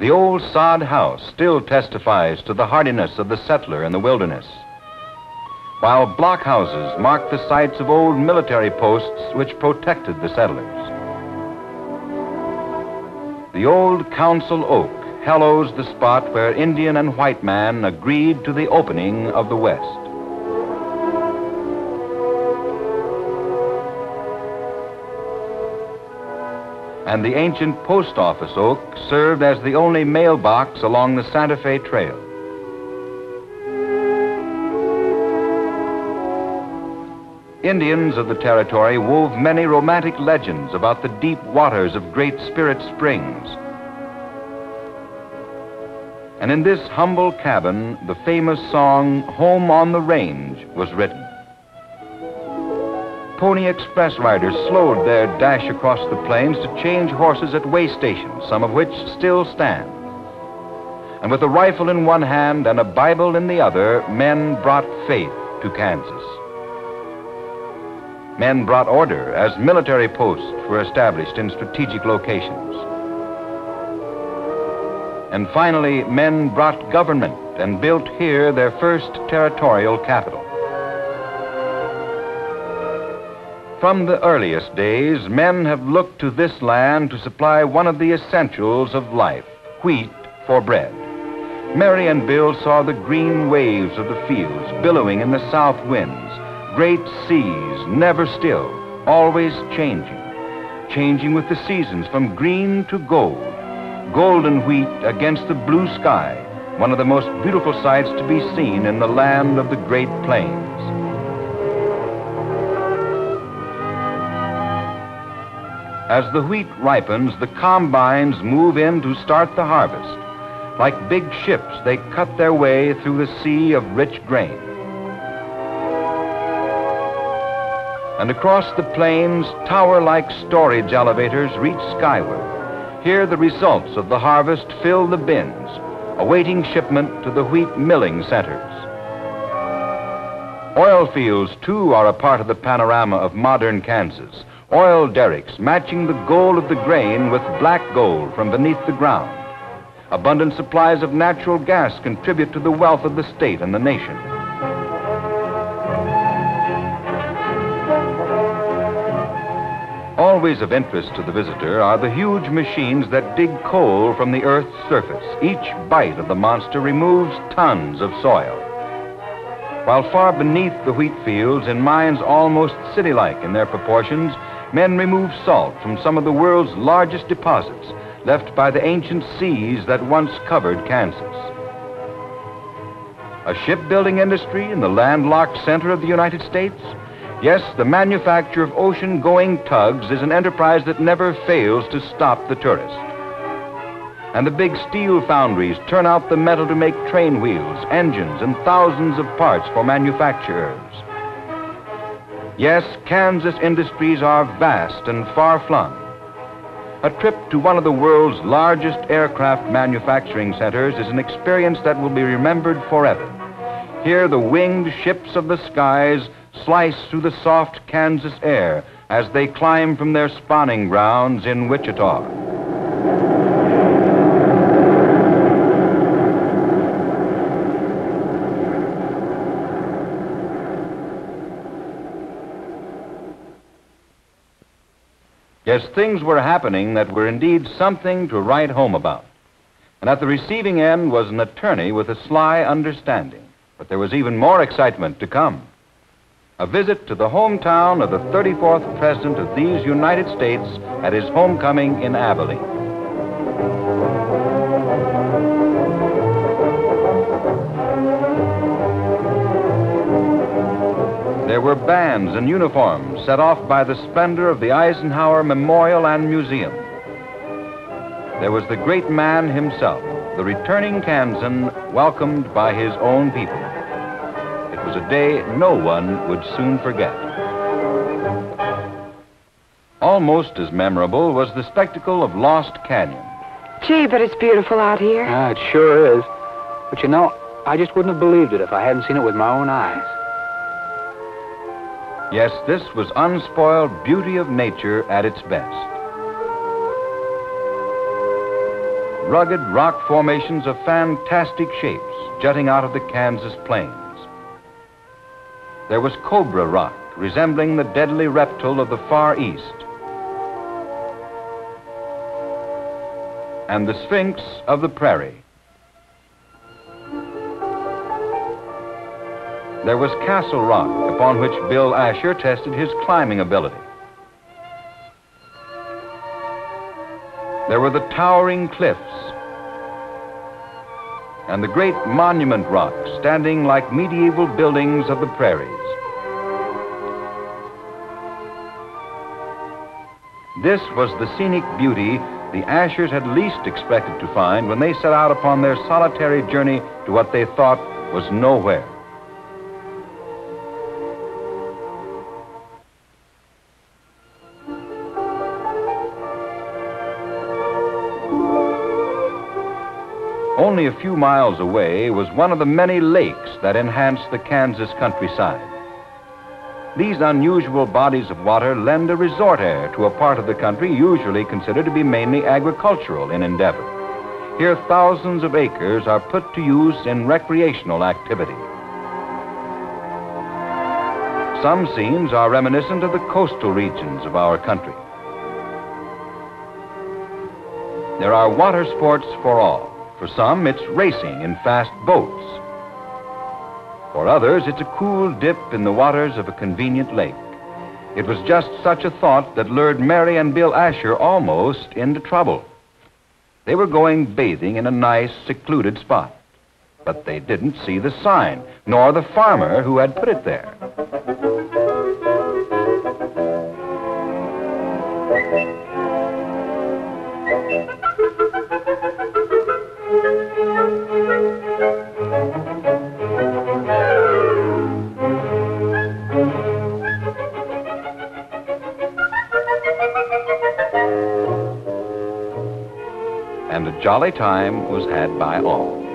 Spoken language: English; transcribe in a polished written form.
The old sod house still testifies to the hardiness of the settler in the wilderness, while block houses mark the sites of old military posts which protected the settlers. The old council oak hallows the spot where Indian and white man agreed to the opening of the West. And the ancient post office oak served as the only mailbox along the Santa Fe Trail. Indians of the territory wove many romantic legends about the deep waters of Great Spirit Springs. And in this humble cabin, the famous song, Home on the Range, was written. Pony Express riders slowed their dash across the plains to change horses at way stations, some of which still stand. And with a rifle in one hand and a Bible in the other, men brought faith to Kansas. Men brought order as military posts were established in strategic locations. And finally, men brought government and built here their first territorial capital. From the earliest days, men have looked to this land to supply one of the essentials of life, wheat for bread. Mary and Bill saw the green waves of the fields billowing in the south winds, great seas, never still, always changing, changing with the seasons from green to gold, golden wheat against the blue sky, one of the most beautiful sights to be seen in the land of the Great Plains. As the wheat ripens, the combines move in to start the harvest. Like big ships, they cut their way through the sea of rich grain. And across the plains, tower-like storage elevators reach skyward. Here, the results of the harvest fill the bins, awaiting shipment to the wheat milling centers. Oil fields, too, are a part of the panorama of modern Kansas. Oil derricks matching the gold of the grain with black gold from beneath the ground. Abundant supplies of natural gas contribute to the wealth of the state and the nation. Always of interest to the visitor are the huge machines that dig coal from the earth's surface. Each bite of the monster removes tons of soil. While far beneath the wheat fields, in mines almost city-like in their proportions, men remove salt from some of the world's largest deposits left by the ancient seas that once covered Kansas. A shipbuilding industry in the landlocked center of the United States? Yes, the manufacture of ocean-going tugs is an enterprise that never fails to stop the tourist. And the big steel foundries turn out the metal to make train wheels, engines, and thousands of parts for manufacturers. Yes, Kansas industries are vast and far-flung. A trip to one of the world's largest aircraft manufacturing centers is an experience that will be remembered forever. Here, the winged ships of the skies slice through the soft Kansas air as they climb from their spawning grounds in Wichita. Yes, things were happening that were indeed something to write home about. And at the receiving end was an attorney with a sly understanding. But there was even more excitement to come. A visit to the hometown of the 34th President of these United States at his homecoming in Abilene. There were bands and uniforms set off by the splendor of the Eisenhower Memorial and Museum. There was the great man himself, the returning Kansan, welcomed by his own people. It was a day no one would soon forget. Almost as memorable was the spectacle of Lost Canyon. Gee, but it's beautiful out here. It sure is. But you know, I just wouldn't have believed it if I hadn't seen it with my own eyes. Yes, this was unspoiled beauty of nature at its best. rugged rock formations of fantastic shapes jutting out of the Kansas plains. There was Cobra Rock, resembling the deadly reptile of the Far East, and the Sphinx of the prairie. There was Castle Rock, upon which Bill Asher tested his climbing ability. There were the towering cliffs and the great monument rocks standing like medieval buildings of the prairies. This was the scenic beauty the Ashers had least expected to find when they set out upon their solitary journey to what they thought was nowhere. Only a few miles away was one of the many lakes that enhanced the Kansas countryside. These unusual bodies of water lend a resort air to a part of the country usually considered to be mainly agricultural in endeavor. Here, thousands of acres are put to use in recreational activity. Some scenes are reminiscent of the coastal regions of our country. There are water sports for all. For some, it's racing in fast boats. For others, it's a cool dip in the waters of a convenient lake. It was just such a thought that lured Mary and Bill Asher almost into trouble. They were going bathing in a nice, secluded spot, but they didn't see the sign, nor the farmer who had put it there. And a jolly time was had by all.